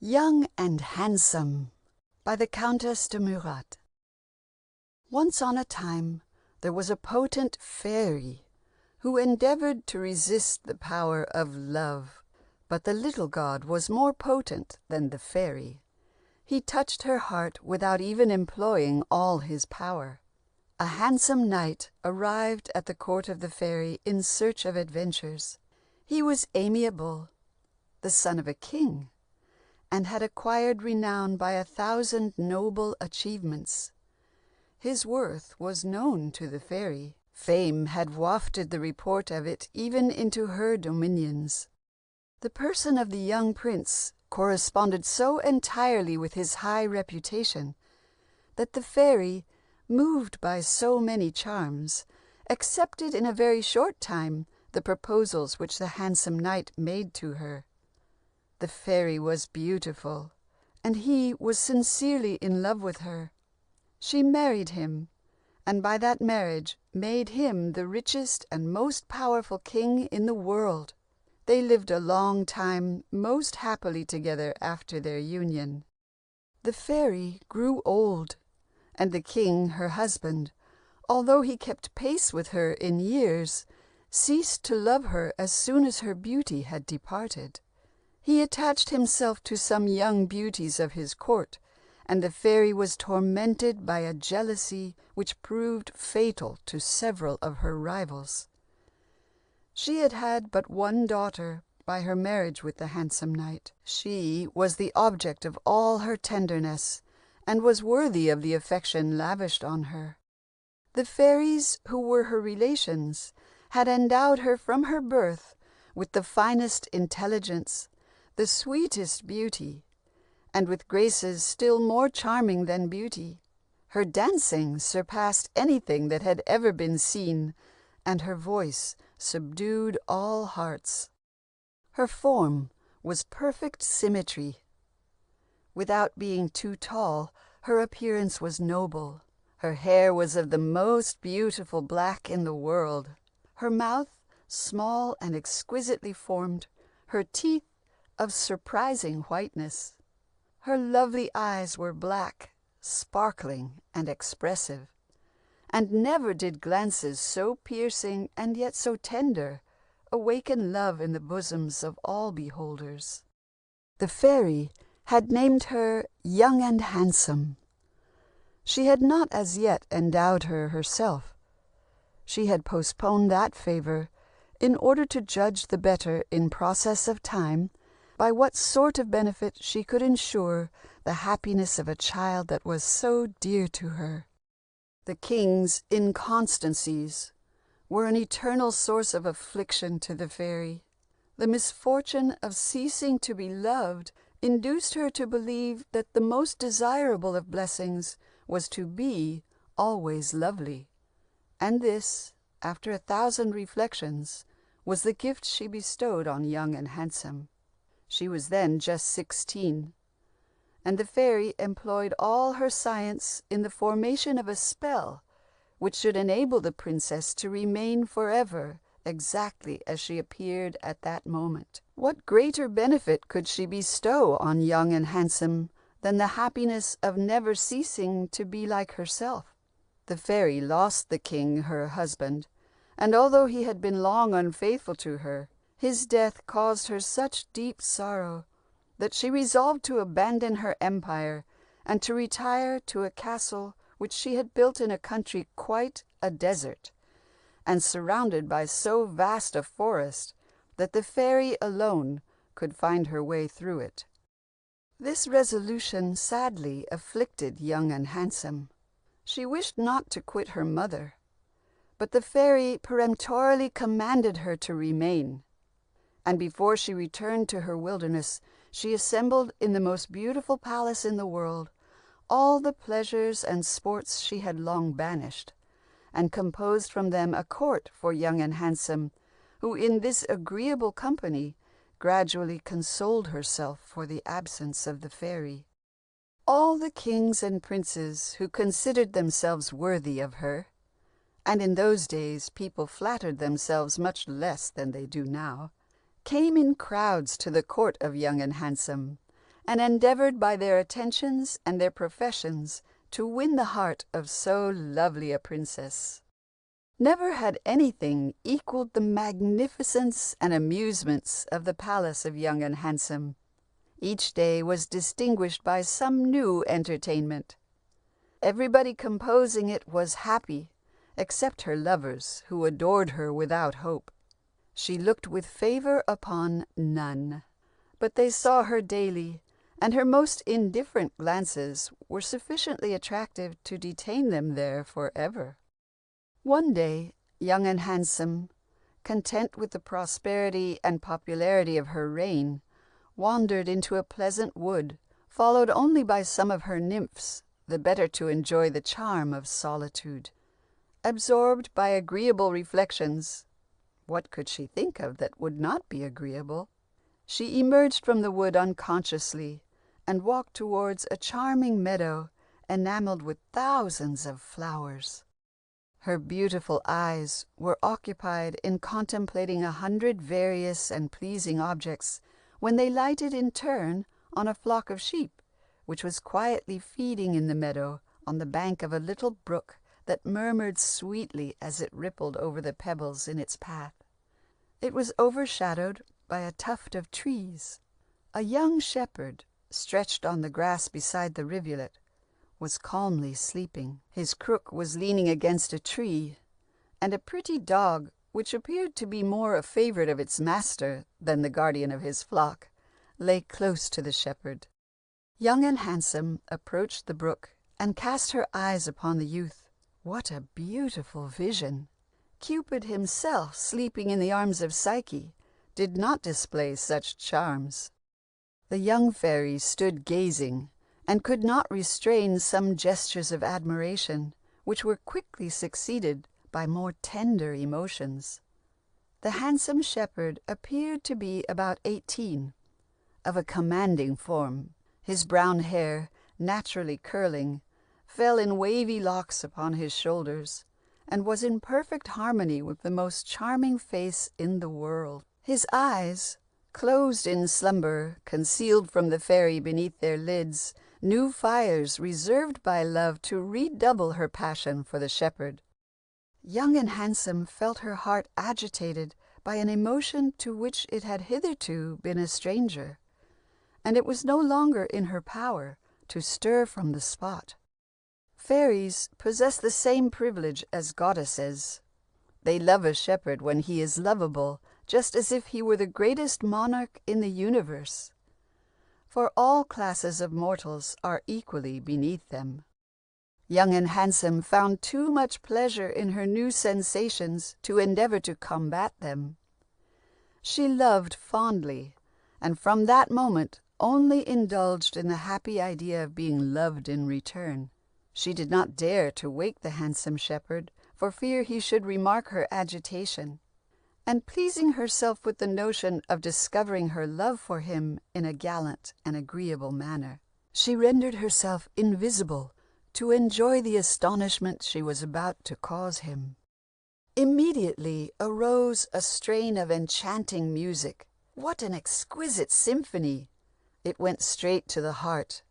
Young and Handsome by the Countess de Murat. Once on a time there was a potent fairy who endeavoured to resist the power of love, but the little god was more potent than the fairy. He touched her heart without even employing all his power. A handsome knight arrived at the court of the fairy in search of adventures. He was amiable, the son of a king, and had acquired renown by 1,000 noble achievements. His worth was known to the fairy. Fame had wafted the report of it even into her dominions. The person of the young prince corresponded so entirely with his high reputation that the fairy, moved by so many charms, accepted in a very short time the proposals which the handsome knight made to her. The fairy was beautiful, and he was sincerely in love with her. She married him, and by that marriage made him the richest and most powerful king in the world. They lived a long time most happily together after their union. The fairy grew old, and the king, her husband, although he kept pace with her in years, ceased to love her as soon as her beauty had departed. He attached himself to some young beauties of his court, and the fairy was tormented by a jealousy which proved fatal to several of her rivals. She had had but one daughter by her marriage with the handsome knight. She was the object of all her tenderness, and was worthy of the affection lavished on her. The fairies, who were her relations, had endowed her from her birth with the finest intelligence, the sweetest beauty, and with graces still more charming than beauty. Her dancing surpassed anything that had ever been seen, and her voice subdued all hearts. Her form was perfect symmetry. Without being too tall, her appearance was noble. Her hair was of the most beautiful black in the world. Her mouth, small and exquisitely formed, her teeth of surprising whiteness. Her lovely eyes were black, sparkling, and expressive, and never did glances so piercing and yet so tender awaken love in the bosoms of all beholders. The fairy had named her Young and Handsome. She had not as yet endowed her herself. She had postponed that favor in order to judge the better in process of time by what sort of benefit she could ensure the happiness of a child that was so dear to her. The king's inconstancies were an eternal source of affliction to the fairy. The misfortune of ceasing to be loved induced her to believe that the most desirable of blessings was to be always lovely, and this, after 1,000 reflections, was the gift she bestowed on Young and Handsome. She was then just 16, and the fairy employed all her science in the formation of a spell which should enable the princess to remain forever exactly as she appeared at that moment. What greater benefit could she bestow on Young and Handsome than the happiness of never ceasing to be like herself? The fairy lost the king, her husband, and although he had been long unfaithful to her, his death caused her such deep sorrow that she resolved to abandon her empire and to retire to a castle which she had built in a country quite a desert, and surrounded by so vast a forest that the fairy alone could find her way through it. This resolution sadly afflicted Young and Handsome. She wished not to quit her mother, but the fairy peremptorily commanded her to remain, and before she returned to her wilderness, she assembled in the most beautiful palace in the world all the pleasures and sports she had long banished, and composed from them a court for Young and Handsome, who in this agreeable company gradually consoled herself for the absence of the fairy. All the kings and princes who considered themselves worthy of her, and in those days people flattered themselves much less than they do now, came in crowds to the court of Young and Handsome, and endeavoured by their attentions and their professions to win the heart of so lovely a princess. Never had anything equalled the magnificence and amusements of the palace of Young and Handsome. Each day was distinguished by some new entertainment. Everybody composing it was happy, except her lovers, who adored her without hope. She looked with favour upon none, but they saw her daily, and her most indifferent glances were sufficiently attractive to detain them there for ever. One day, Young and Handsome, content with the prosperity and popularity of her reign, wandered into a pleasant wood, followed only by some of her nymphs, the better to enjoy the charm of solitude. Absorbed by agreeable reflections, what could she think of that would not be agreeable? She emerged from the wood unconsciously, and walked towards a charming meadow enamelled with thousands of flowers. Her beautiful eyes were occupied in contemplating 100 various and pleasing objects, when they lighted in turn on a flock of sheep, which was quietly feeding in the meadow on the bank of a little brook that murmured sweetly as it rippled over the pebbles in its path. It was overshadowed by a tuft of trees. A young shepherd, stretched on the grass beside the rivulet, was calmly sleeping. His crook was leaning against a tree, and a pretty dog, which appeared to be more a favourite of its master than the guardian of his flock, lay close to the shepherd. Young and Handsome approached the brook and cast her eyes upon the youth. What a beautiful vision! Cupid himself, sleeping in the arms of Psyche, did not display such charms. The young fairy stood gazing, and could not restrain some gestures of admiration, which were quickly succeeded by more tender emotions. The handsome shepherd appeared to be about 18, of a commanding form. His brown hair, naturally curling, fell in wavy locks upon his shoulders, and was in perfect harmony with the most charming face in the world. His eyes, closed in slumber, concealed from the fairy beneath their lids, new fires reserved by love to redouble her passion for the shepherd. Young and Handsome felt her heart agitated by an emotion to which it had hitherto been a stranger, and it was no longer in her power to stir from the spot. Fairies possess the same privilege as goddesses. They love a shepherd when he is lovable, just as if he were the greatest monarch in the universe. For all classes of mortals are equally beneath them. Young and Handsome found too much pleasure in her new sensations to endeavour to combat them. She loved fondly, and from that moment only indulged in the happy idea of being loved in return. She did not dare to wake the handsome shepherd, for fear he should remark her agitation, and pleasing herself with the notion of discovering her love for him in a gallant and agreeable manner, she rendered herself invisible to enjoy the astonishment she was about to cause him. Immediately arose a strain of enchanting music. What an exquisite symphony! It went straight to the heart.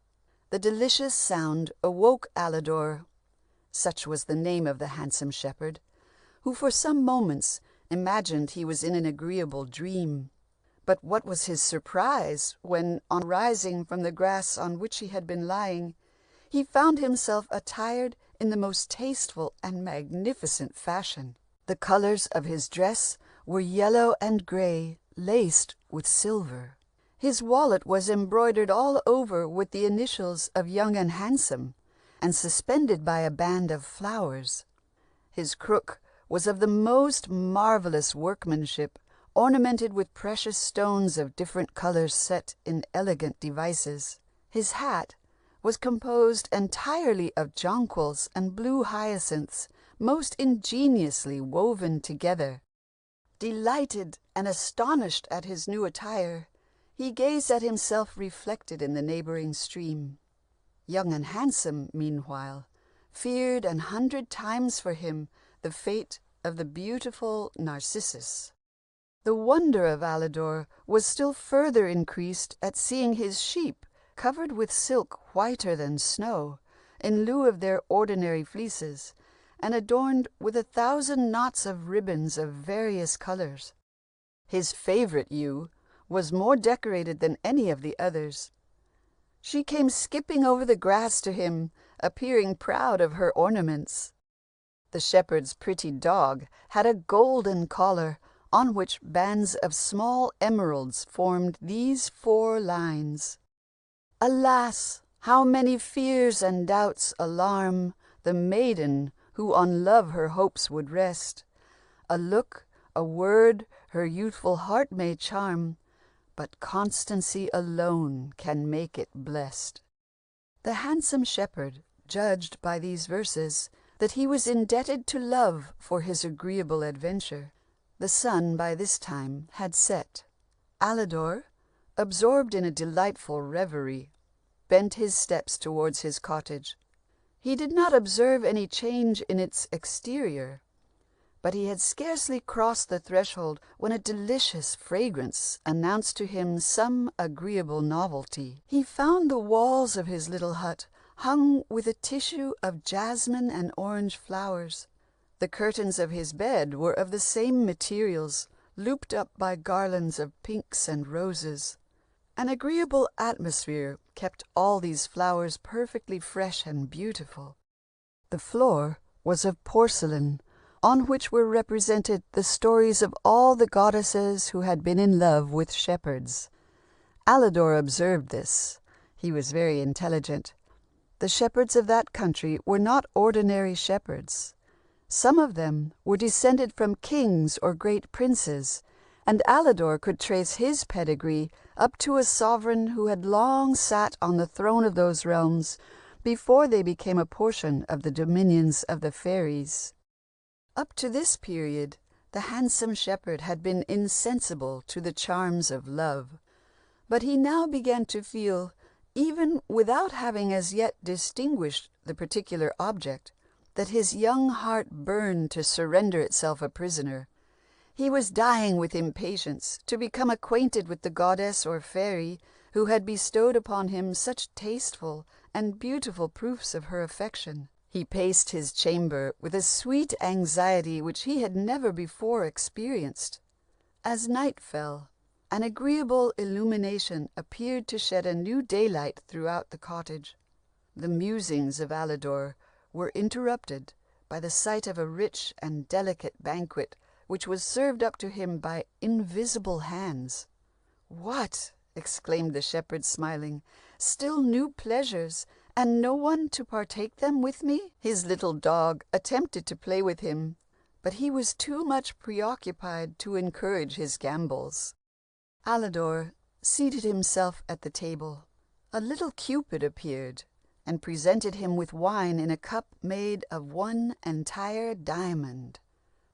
The delicious sound awoke Alidor, such was the name of the handsome shepherd, who for some moments imagined he was in an agreeable dream. But what was his surprise when, on rising from the grass on which he had been lying, he found himself attired in the most tasteful and magnificent fashion. The colours of his dress were yellow and grey, laced with silver. His wallet was embroidered all over with the initials of Young and Handsome, and suspended by a band of flowers. His crook was of the most marvellous workmanship, ornamented with precious stones of different colours set in elegant devices. His hat was composed entirely of jonquils and blue hyacinths, most ingeniously woven together. Delighted and astonished at his new attire, he gazed at himself reflected in the neighbouring stream. Young and Handsome, meanwhile, feared 100 times for him the fate of the beautiful Narcissus. The wonder of Alidor was still further increased at seeing his sheep covered with silk whiter than snow, in lieu of their ordinary fleeces, and adorned with 1,000 knots of ribbons of various colors. His favorite ewe was more decorated than any of the others. She came skipping over the grass to him, appearing proud of her ornaments. The shepherd's pretty dog had a golden collar, on which bands of small emeralds formed these 4 lines. Alas, how many fears and doubts alarm the maiden who on love her hopes would rest. A look, a word, her youthful heart may charm, but constancy alone can make it blessed. The handsome shepherd judged by these verses that he was indebted to love for his agreeable adventure. The sun by this time had set. Alidor, absorbed in a delightful reverie, bent his steps towards his cottage. He did not observe any change in its exterior, but he had scarcely crossed the threshold when a delicious fragrance announced to him some agreeable novelty. He found the walls of his little hut hung with a tissue of jasmine and orange flowers. The curtains of his bed were of the same materials, looped up by garlands of pinks and roses. An agreeable atmosphere kept all these flowers perfectly fresh and beautiful. The floor was of porcelain, on which were represented the stories of all the goddesses who had been in love with shepherds. Alidor observed this. He was very intelligent. The shepherds of that country were not ordinary shepherds. Some of them were descended from kings or great princes, and Alidor could trace his pedigree up to a sovereign who had long sat on the throne of those realms before they became a portion of the dominions of the fairies. Up to this period, the handsome shepherd had been insensible to the charms of love, but he now began to feel, even without having as yet distinguished the particular object, that his young heart burned to surrender itself a prisoner. He was dying with impatience to become acquainted with the goddess or fairy who had bestowed upon him such tasteful and beautiful proofs of her affection. He paced his chamber with a sweet anxiety which he had never before experienced. As night fell, an agreeable illumination appeared to shed a new daylight throughout the cottage. The musings of Alidor were interrupted by the sight of a rich and delicate banquet which was served up to him by invisible hands. "What!" exclaimed the shepherd, smiling, "still new pleasures, and no one to partake them with me?" His little dog attempted to play with him, but he was too much preoccupied to encourage his gambols. Alidor seated himself at the table. A little Cupid appeared, and presented him with wine in a cup made of one entire diamond.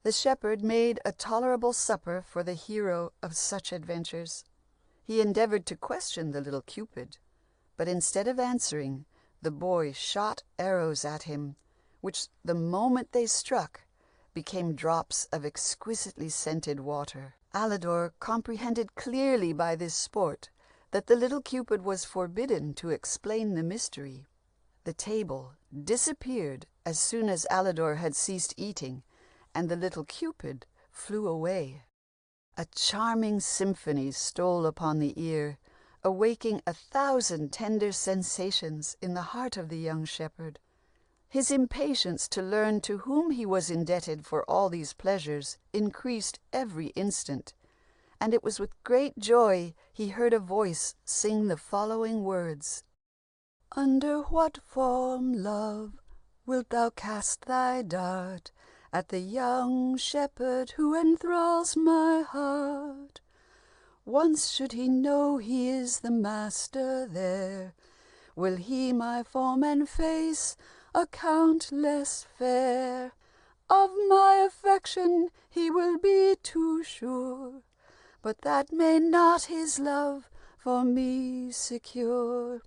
The shepherd made a tolerable supper for the hero of such adventures. He endeavored to question the little Cupid, but instead of answering, the boy shot arrows at him, which, the moment they struck, became drops of exquisitely scented water. Alidor comprehended clearly by this sport that the little Cupid was forbidden to explain the mystery. The table disappeared as soon as Alidor had ceased eating, and the little Cupid flew away. A charming symphony stole upon the ear, awaking 1,000 tender sensations in the heart of the young shepherd. His impatience to learn to whom he was indebted for all these pleasures increased every instant, and it was with great joy he heard a voice sing the following words: "Under what form, love, wilt thou cast thy dart at the young shepherd who enthralls my heart? Once should he know he is the master there, will he my form and face account less fair? Of my affection he will be too sure, but that may not his love for me secure.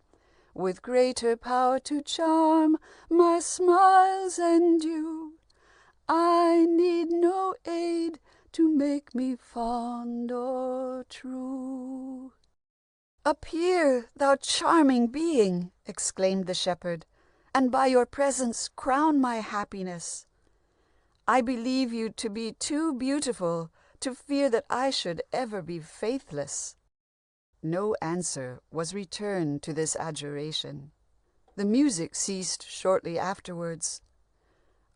With greater power to charm my smiles endue, I need no aid to make me fond or true." "Appear, thou charming being," exclaimed the shepherd, "and by your presence crown my happiness. I believe you to be too beautiful to fear that I should ever be faithless." No answer was returned to this adjuration. The music ceased shortly afterwards.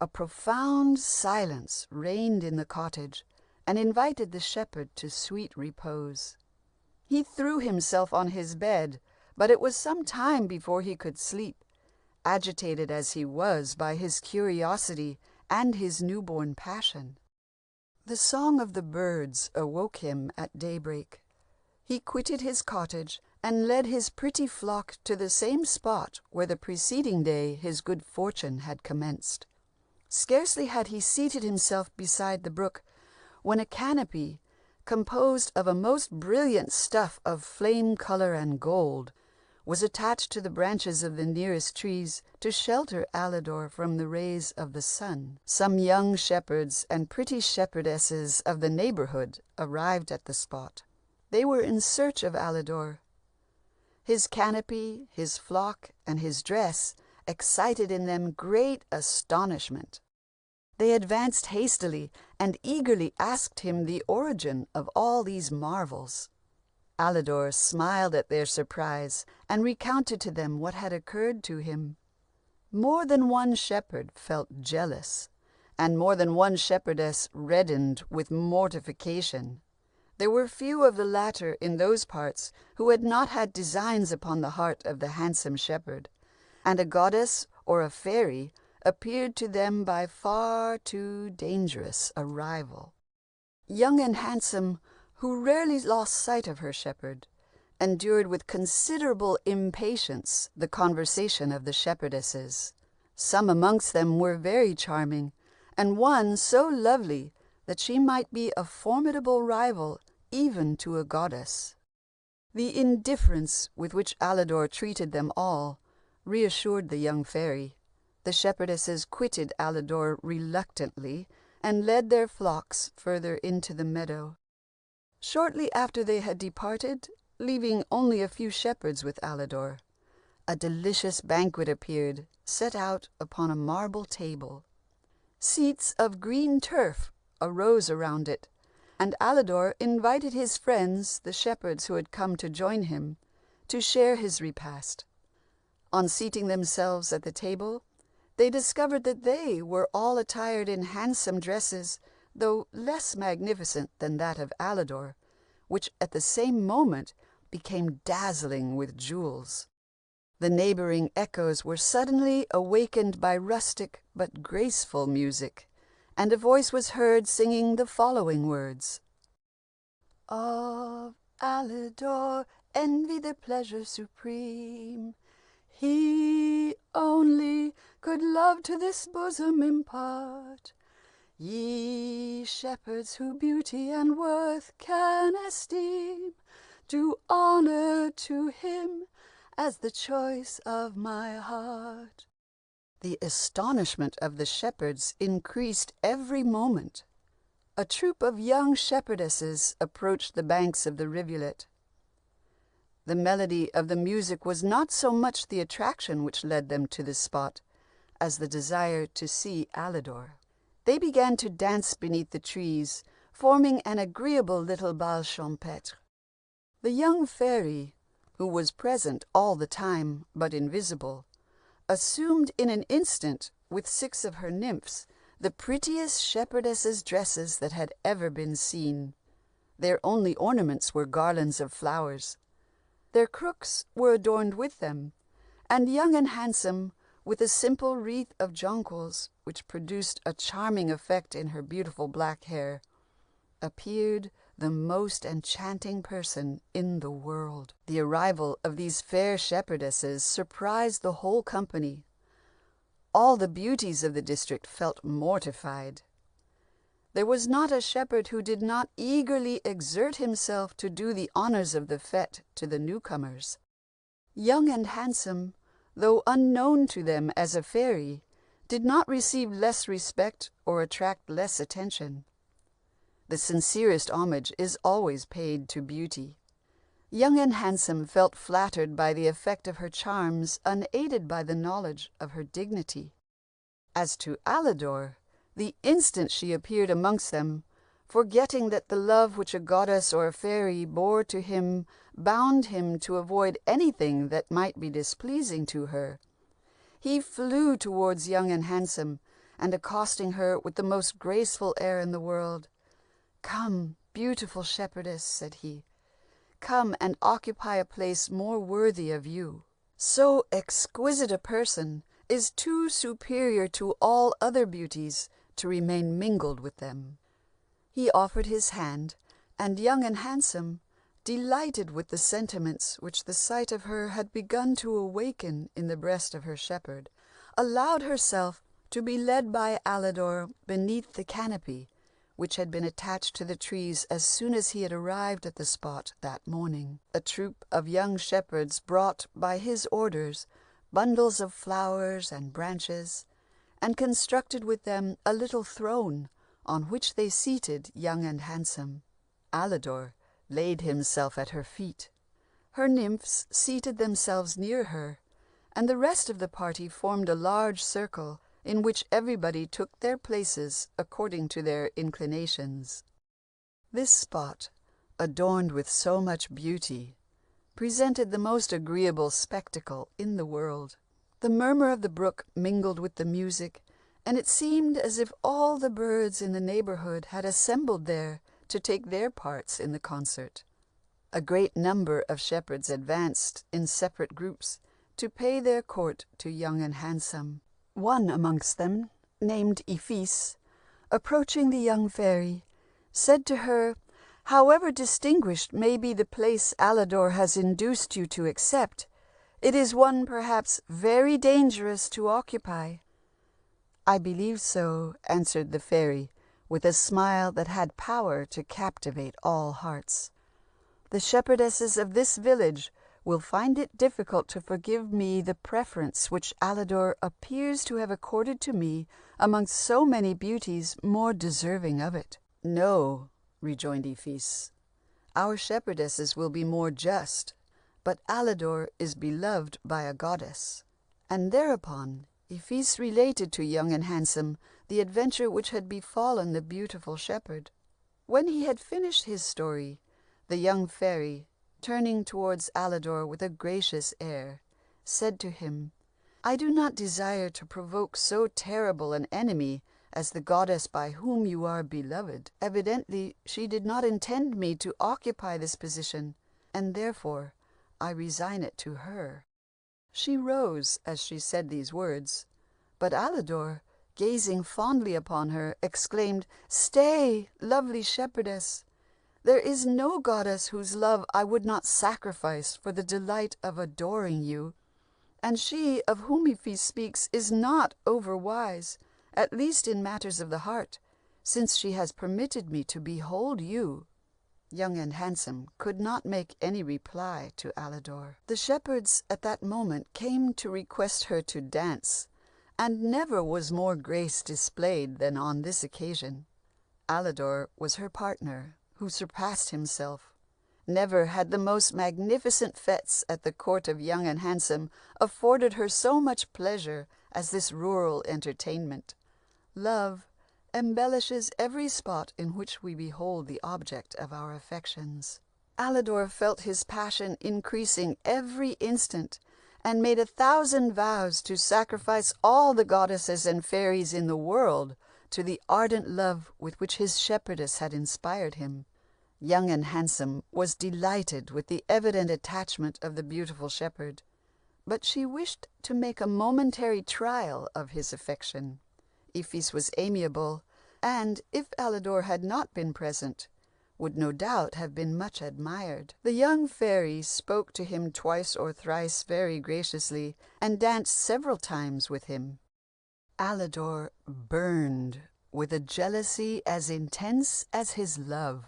A profound silence reigned in the cottage and invited the shepherd to sweet repose. He threw himself on his bed, but it was some time before he could sleep, agitated as he was by his curiosity and his newborn passion. The song of the birds awoke him at daybreak. He quitted his cottage and led his pretty flock to the same spot where the preceding day his good fortune had commenced. Scarcely had he seated himself beside the brook, when a canopy, composed of a most brilliant stuff of flame color and gold, was attached to the branches of the nearest trees to shelter Alidor from the rays of the sun. Some young shepherds and pretty shepherdesses of the neighborhood arrived at the spot. They were in search of Alidor. His canopy, his flock, and his dress excited in them great astonishment. They advanced hastily and eagerly asked him the origin of all these marvels. Alidor smiled at their surprise and recounted to them what had occurred to him. More than one shepherd felt jealous, and more than one shepherdess reddened with mortification. There were few of the latter in those parts who had not had designs upon the heart of the handsome shepherd, and a goddess or a fairy appeared to them by far too dangerous a rival. Young and Handsome, who rarely lost sight of her shepherd, endured with considerable impatience the conversation of the shepherdesses. Some amongst them were very charming, and one so lovely that she might be a formidable rival even to a goddess. The indifference with which Alidor treated them all reassured the young fairy. The shepherdesses quitted Alidor reluctantly and led their flocks further into the meadow. Shortly after they had departed, leaving only a few shepherds with Alidor, a delicious banquet appeared, set out upon a marble table. Seats of green turf arose around it, and Alidor invited his friends, the shepherds who had come to join him, to share his repast. On seating themselves at the table, they discovered that they were all attired in handsome dresses, though less magnificent than that of Alidor, which at the same moment became dazzling with jewels. The neighboring echoes were suddenly awakened by rustic but graceful music, and a voice was heard singing the following words: "Of Alidor envy the pleasure supreme. He only could love to this bosom impart. Ye shepherds who beauty and worth can esteem, do honor to him as the choice of my heart." The astonishment of the shepherds increased every moment. A troop of young shepherdesses approached the banks of the rivulet. The melody of the music was not so much the attraction which led them to this spot as the desire to see Alidor. They began to dance beneath the trees, forming an agreeable little bal champêtre. The young fairy, who was present all the time but invisible, assumed in an instant, with 6 of her nymphs, the prettiest shepherdesses' dresses that had ever been seen. Their only ornaments were garlands of flowers. Their crooks were adorned with them, and Young and Handsome, with a simple wreath of jonquils, which produced a charming effect in her beautiful black hair, appeared the most enchanting person in the world. The arrival of these fair shepherdesses surprised the whole company. All the beauties of the district felt mortified. There was not a shepherd who did not eagerly exert himself to do the honors of the fête to the newcomers. Young and Handsome, though unknown to them as a fairy, did not receive less respect or attract less attention. The sincerest homage is always paid to beauty. Young and Handsome felt flattered by the effect of her charms, unaided by the knowledge of her dignity. As to Alidor, the instant she appeared amongst them, forgetting that the love which a goddess or a fairy bore to him bound him to avoid anything that might be displeasing to her, he flew towards Young and Handsome, and accosting her with the most graceful air in the world, "Come, beautiful shepherdess," said he, "come and occupy a place more worthy of you. So exquisite a person is too superior to all other beauties to remain mingled with them." He offered his hand, and Young and Handsome, delighted with the sentiments which the sight of her had begun to awaken in the breast of her shepherd, allowed herself to be led by Alidor beneath the canopy, which had been attached to the trees as soon as he had arrived at the spot that morning. A troop of young shepherds brought, by his orders, bundles of flowers and branches, and constructed with them a little throne, on which they seated Young and Handsome. Alidor laid himself at her feet. Her nymphs seated themselves near her, and the rest of the party formed a large circle, in which everybody took their places according to their inclinations. This spot, adorned with so much beauty, presented the most agreeable spectacle in the world. The murmur of the brook mingled with the music, and it seemed as if all the birds in the neighborhood had assembled there to take their parts in the concert. A great number of shepherds advanced in separate groups to pay their court to Young and Handsome. One amongst them, named Iphis, approaching the young fairy, said to her, "However distinguished may be the place Alidor has induced you to accept, it is one perhaps very dangerous to occupy." "I believe so," answered the fairy, with a smile that had power to captivate all hearts. "The shepherdesses of this village will find it difficult to forgive me the preference which Alidor appears to have accorded to me amongst so many beauties more deserving of it." "No," rejoined Iphis, "our shepherdesses will be more just, but Alidor is beloved by a goddess." And thereupon Iphis related to Young and Handsome the adventure which had befallen the beautiful shepherd. When he had finished his story, the young fairy, turning towards Alidor with a gracious air, said to him, "I do not desire to provoke so terrible an enemy as the goddess by whom you are beloved. Evidently she did not intend me to occupy this position, and therefore I resign it to her." She rose as she said these words, but Alidor, gazing fondly upon her, exclaimed, "Stay, lovely shepherdess! There is no goddess whose love I would not sacrifice for the delight of adoring you, and she of whom Iphis speaks is not overwise, at least in matters of the heart, since she has permitted me to behold you." Young and Handsome could not make any reply to Alidor. The shepherds at that moment came to request her to dance, and never was more grace displayed than on this occasion. Alidor was her partner, who surpassed himself. Never had the most magnificent fêtes at the court of Young and Handsome afforded her so much pleasure as this rural entertainment. Love embellishes every spot in which we behold the object of our affections. Alidor felt his passion increasing every instant, and made 1,000 vows to sacrifice all the goddesses and fairies in the world to the ardent love with which his shepherdess had inspired him. Young and Handsome was delighted with the evident attachment of the beautiful shepherd, but she wished to make a momentary trial of his affection. Iphis was amiable, and, if Alidor had not been present, would no doubt have been much admired. The young fairy spoke to him twice or thrice very graciously, and danced several times with him. Alidor burned with a jealousy as intense as his love.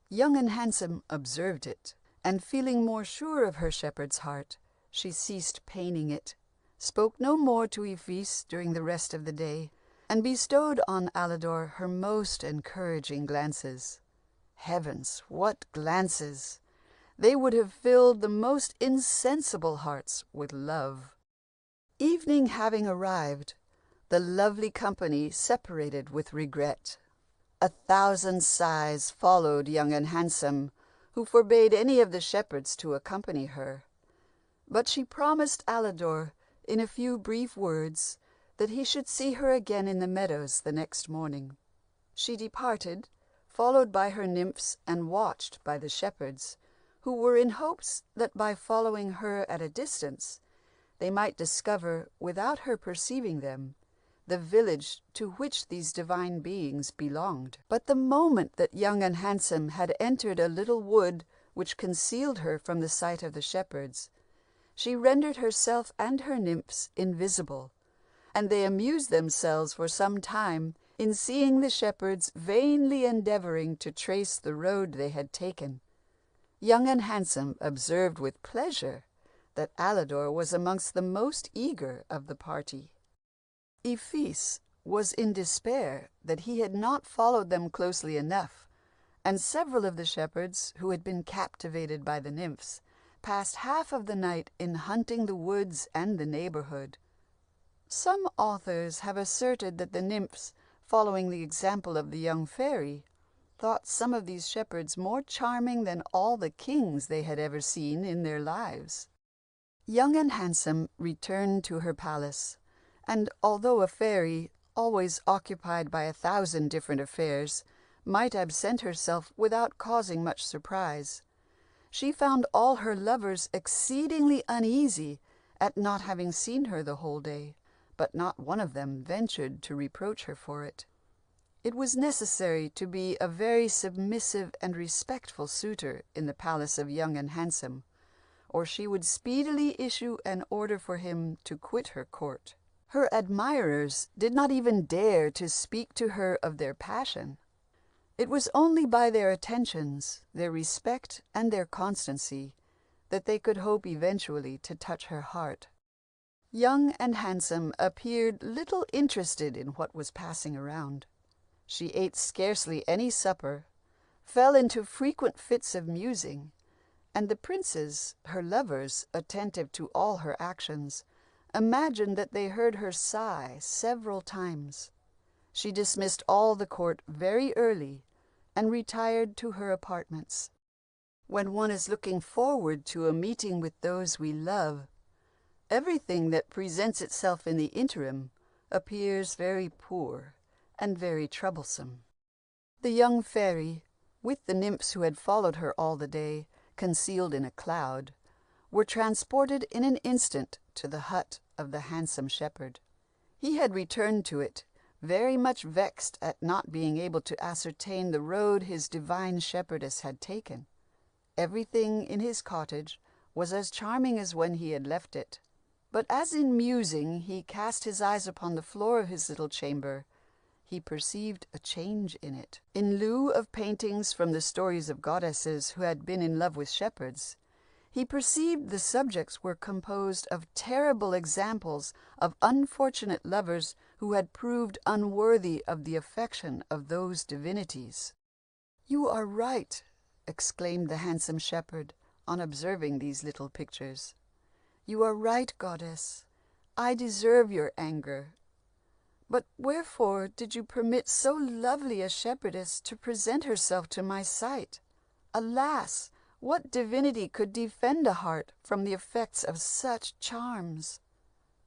Young and Handsome observed it, and feeling more sure of her shepherd's heart, she ceased paining it, spoke no more to Iphis during the rest of the day, and bestowed on Alidor her most encouraging glances. Heavens, what glances! they would have filled the most insensible hearts with love. Evening having arrived, the lovely company separated with regret. 1,000 sighs followed Young and Handsome, who forbade any of the shepherds to accompany her. But she promised Alidor, in a few brief words, that he should see her again in the meadows the next morning. She departed, followed by her nymphs and watched by the shepherds, who were in hopes that by following her at a distance, they might discover, without her perceiving them, the village to which these divine beings belonged. But the moment that Young and Handsome had entered a little wood which concealed her from the sight of the shepherds, she rendered herself and her nymphs invisible, and they amused themselves for some time in seeing the shepherds vainly endeavoring to trace the road they had taken. Young and Handsome observed with pleasure that Alidor was amongst the most eager of the party. Iphis was in despair that he had not followed them closely enough, and several of the shepherds, who had been captivated by the nymphs, passed half of the night in hunting the woods and the neighborhood. Some authors have asserted that the nymphs, following the example of the young fairy, thought some of these shepherds more charming than all the kings they had ever seen in their lives. Young and Handsome returned to her palace, and although a fairy, always occupied by 1,000 different affairs, might absent herself without causing much surprise, she found all her lovers exceedingly uneasy at not having seen her the whole day, but not one of them ventured to reproach her for it. It was necessary to be a very submissive and respectful suitor in the palace of Young and Handsome, or she would speedily issue an order for him to quit her court. Her admirers did not even dare to speak to her of their passion. It was only by their attentions, their respect, and their constancy that they could hope eventually to touch her heart. Young and Handsome appeared little interested in what was passing around. She ate scarcely any supper, fell into frequent fits of musing, and the princes, her lovers, attentive to all her actions, imagined that they heard her sigh several times. She dismissed all the court very early and retired to her apartments. When one is looking forward to a meeting with those we love, everything that presents itself in the interim appears very poor and very troublesome. The young fairy, with the nymphs who had followed her all the day, concealed in a cloud, were transported in an instant to the hut of the handsome shepherd. He had returned to it, very much vexed at not being able to ascertain the road his divine shepherdess had taken. Everything in his cottage was as charming as when he had left it, but as in musing he cast his eyes upon the floor of his little chamber, he perceived a change in it. In lieu of paintings from the stories of goddesses who had been in love with shepherds, he perceived the subjects were composed of terrible examples of unfortunate lovers who had proved unworthy of the affection of those divinities. "You are right," exclaimed the handsome shepherd on observing these little pictures. "You are right, goddess. I deserve your anger. But wherefore did you permit so lovely a shepherdess to present herself to my sight? Alas! What divinity could defend a heart from the effects of such charms?"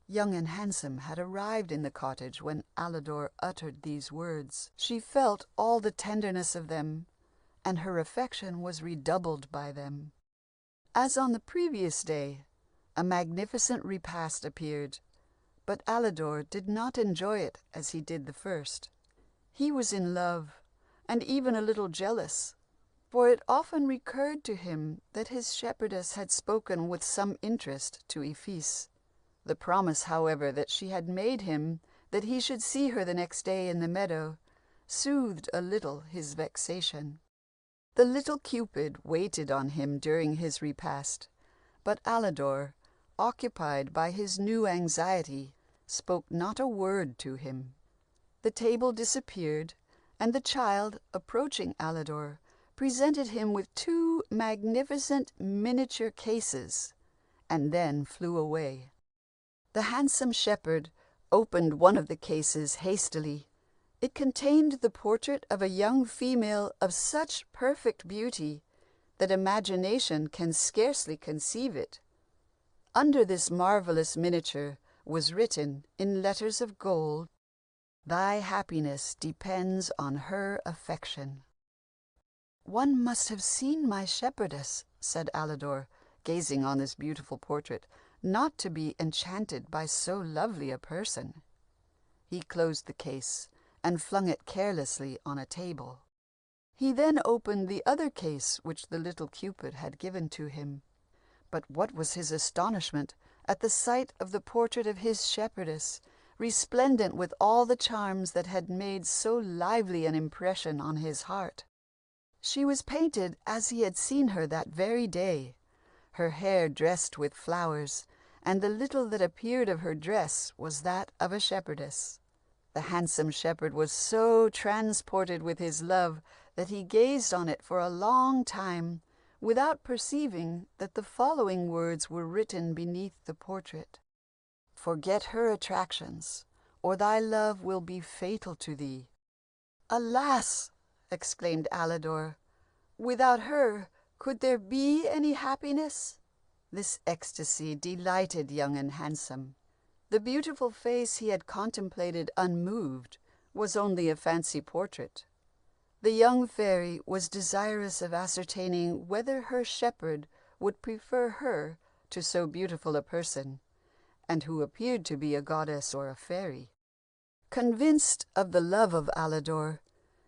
Young and Handsome had arrived in the cottage when Alidor uttered these words. She felt all the tenderness of them, and her affection was redoubled by them. As on the previous day, a magnificent repast appeared, but Alidor did not enjoy it as he did the first. He was in love, and even a little jealous, for it often recurred to him that his shepherdess had spoken with some interest to Iphis. The promise, however, that she had made him that he should see her the next day in the meadow soothed a little his vexation. The little Cupid waited on him during his repast, but Alidor, occupied by his new anxiety, spoke not a word to him. The table disappeared, and the child, approaching Alidor, presented him with 2 magnificent miniature cases, and then flew away. The handsome shepherd opened one of the cases hastily. It contained the portrait of a young female of such perfect beauty that imagination can scarcely conceive it. Under this marvelous miniature was written in letters of gold, "Thy happiness depends on her affection." "One must have seen my shepherdess," said Alidor, gazing on this beautiful portrait, "not to be enchanted by so lovely a person." He closed the case and flung it carelessly on a table. He then opened the other case which the little Cupid had given to him. But what was his astonishment at the sight of the portrait of his shepherdess, resplendent with all the charms that had made so lively an impression on his heart. She was painted as he had seen her that very day, her hair dressed with flowers, and the little that appeared of her dress was that of a shepherdess. The handsome shepherd was so transported with his love that he gazed on it for a long time, without perceiving that the following words were written beneath the portrait: "Forget her attractions, or thy love will be fatal to thee." "Alas!" exclaimed Alidor, "without her could there be any happiness?" This ecstasy delighted Young and Handsome. The beautiful face he had contemplated unmoved was only a fancy portrait. The young fairy was desirous of ascertaining whether her shepherd would prefer her to so beautiful a person, and who appeared to be a goddess or a fairy. Convinced of the love of Alidor,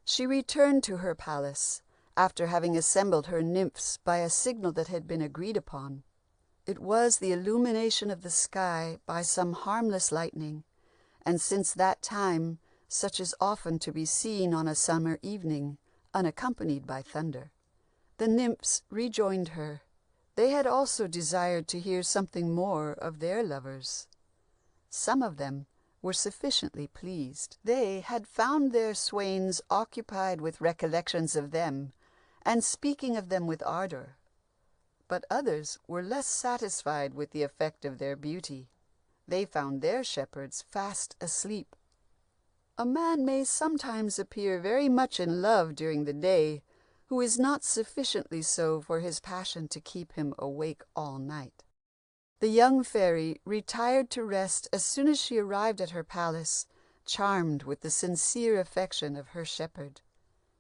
she returned to her palace, after having assembled her nymphs by a signal that had been agreed upon. It was the illumination of the sky by some harmless lightning, and since that time such is often to be seen on a summer evening, unaccompanied by thunder. The nymphs rejoined her. They had also desired to hear something more of their lovers. Some of them were sufficiently pleased. They had found their swains occupied with recollections of them, and speaking of them with ardor. But others were less satisfied with the effect of their beauty. They found their shepherds fast asleep. A man may sometimes appear very much in love during the day, who is not sufficiently so for his passion to keep him awake all night. The young fairy retired to rest as soon as she arrived at her palace, charmed with the sincere affection of her shepherd.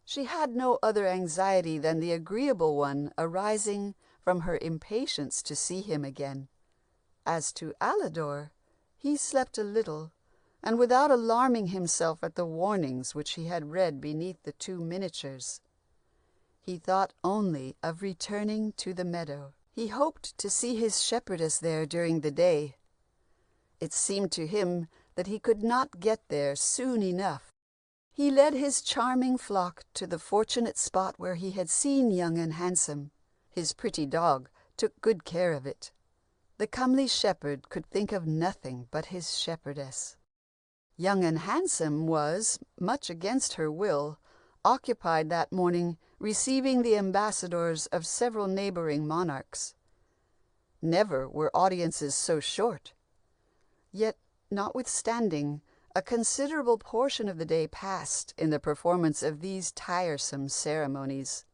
She had no other anxiety than the agreeable one arising from her impatience to see him again. As to Alidor, he slept a little, and without alarming himself at the warnings which he had read beneath the 2 miniatures. He thought only of returning to the meadow. He hoped to see his shepherdess there during the day. It seemed to him that he could not get there soon enough. He led his charming flock to the fortunate spot where he had seen Young and Handsome. His pretty dog took good care of it. The comely shepherd could think of nothing but his shepherdess. Young and Handsome was, much against her will, occupied that morning receiving the ambassadors of several neighboring monarchs. Never were audiences so short. Yet, notwithstanding, a considerable portion of the day passed in the performance of these tiresome ceremonies.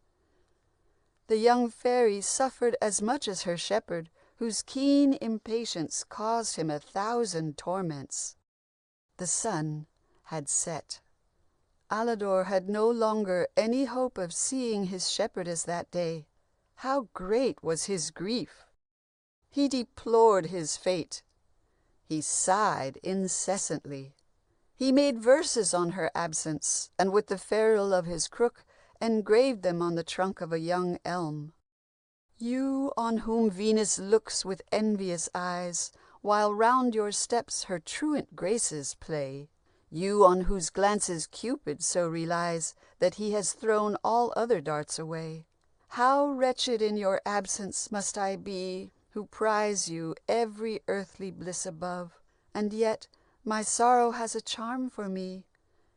The young fairy suffered as much as her shepherd, whose keen impatience caused him 1,000 torments. The sun had set. Alidor had no longer any hope of seeing his shepherdess that day. How great was his grief! He deplored his fate. He sighed incessantly. He made verses on her absence, and with the ferrule of his crook engraved them on the trunk of a young elm. You on whom Venus looks with envious eyes, while round your steps her truant graces play, you on whose glances Cupid so relies that he has thrown all other darts away, how wretched in your absence must I be, who prize you every earthly bliss above, and yet my sorrow has a charm for me,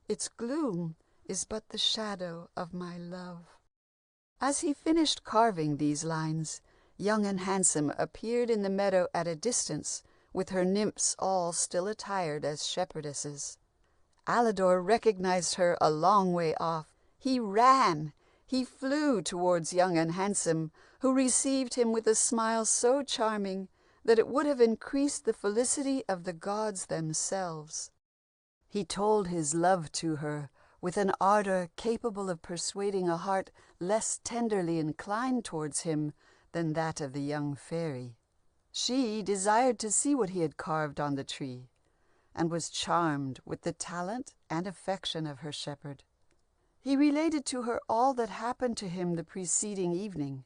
its gloom is but the shadow of my love. As he finished carving these lines, Young and Handsome appeared in the meadow at a distance, with her nymphs all still attired as shepherdesses. Alidor recognized her a long way off. He ran, he flew towards Young and Handsome, who received him with a smile so charming that it would have increased the felicity of the gods themselves. He told his love to her with an ardor capable of persuading a heart less tenderly inclined towards him than that of the young fairy. She desired to see what he had carved on the tree, and was charmed with the talent and affection of her shepherd. He related to her all that happened to him the preceding evening,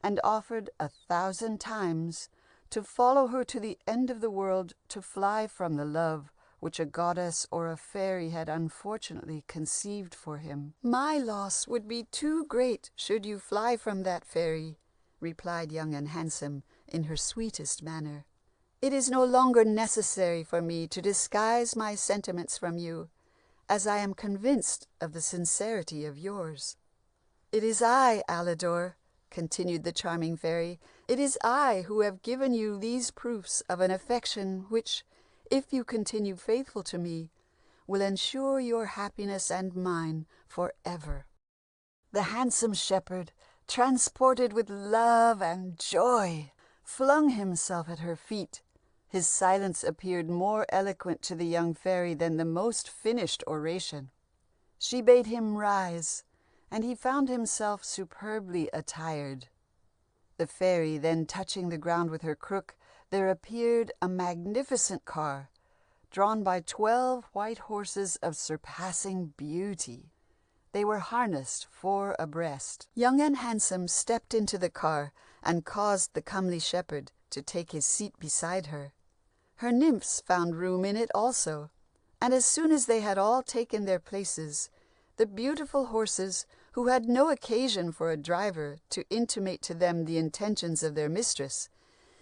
and offered 1,000 times to follow her to the end of the world, to fly from the love which a goddess or a fairy had unfortunately conceived for him. "My loss would be too great should you fly from that fairy," replied Young and Handsome in her sweetest manner. "It is no longer necessary for me to disguise my sentiments from you, as I am convinced of the sincerity of yours." "It is I, Alidor," continued the charming fairy, "it is I who have given you these proofs of an affection which, if you continue faithful to me, will ensure your happiness and mine forever." The handsome shepherd, transported with love and joy, flung himself at her feet. His silence appeared more eloquent to the young fairy than the most finished oration. She bade him rise, and he found himself superbly attired. The fairy then touching the ground with her crook, there appeared a magnificent car, drawn by 12 white horses of surpassing beauty. They were harnessed 4 abreast. Young and Handsome stepped into the car and caused the comely shepherd to take his seat beside her. Her nymphs found room in it also, and as soon as they had all taken their places, the beautiful horses, who had no occasion for a driver to intimate to them the intentions of their mistress,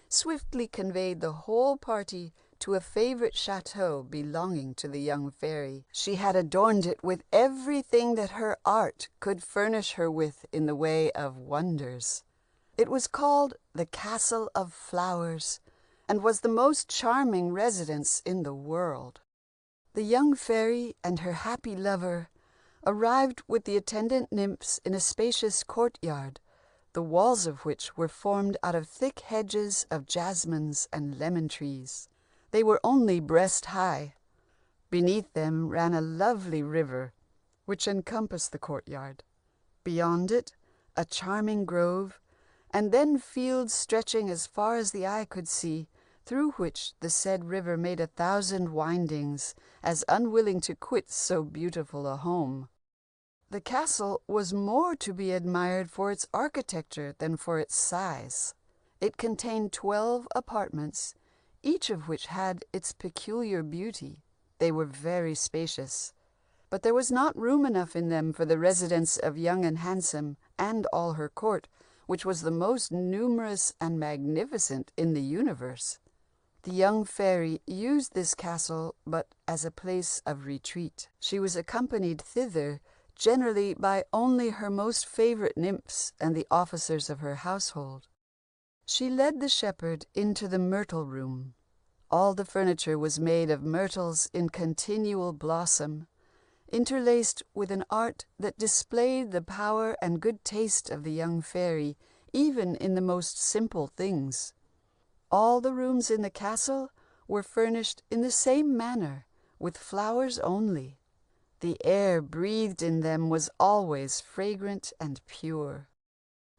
swiftly conveyed the whole party to a favorite chateau belonging to the young fairy. She had adorned it with everything that her art could furnish her with in the way of wonders. It was called the Castle of Flowers, and was the most charming residence in the world. The young fairy and her happy lover arrived with the attendant nymphs in a spacious courtyard, the walls of which were formed out of thick hedges of jasmines and lemon trees. They were only breast high. Beneath them ran a lovely river, which encompassed the courtyard. Beyond it, a charming grove, and then fields stretching as far as the eye could see, through which the said river made 1,000 windings, as unwilling to quit so beautiful a home. The castle was more to be admired for its architecture than for its size. It contained 12 apartments, each of which had its peculiar beauty. They were very spacious, but there was not room enough in them for the residence of Young and Handsome and all her court, which was the most numerous and magnificent in the universe. The young fairy used this castle but as a place of retreat. She was accompanied thither generally by only her most favorite nymphs and the officers of her household. She led the shepherd into the myrtle room. All the furniture was made of myrtles in continual blossom, interlaced with an art that displayed the power and good taste of the young fairy, even in the most simple things. All the rooms in the castle were furnished in the same manner, with flowers only. The air breathed in them was always fragrant and pure.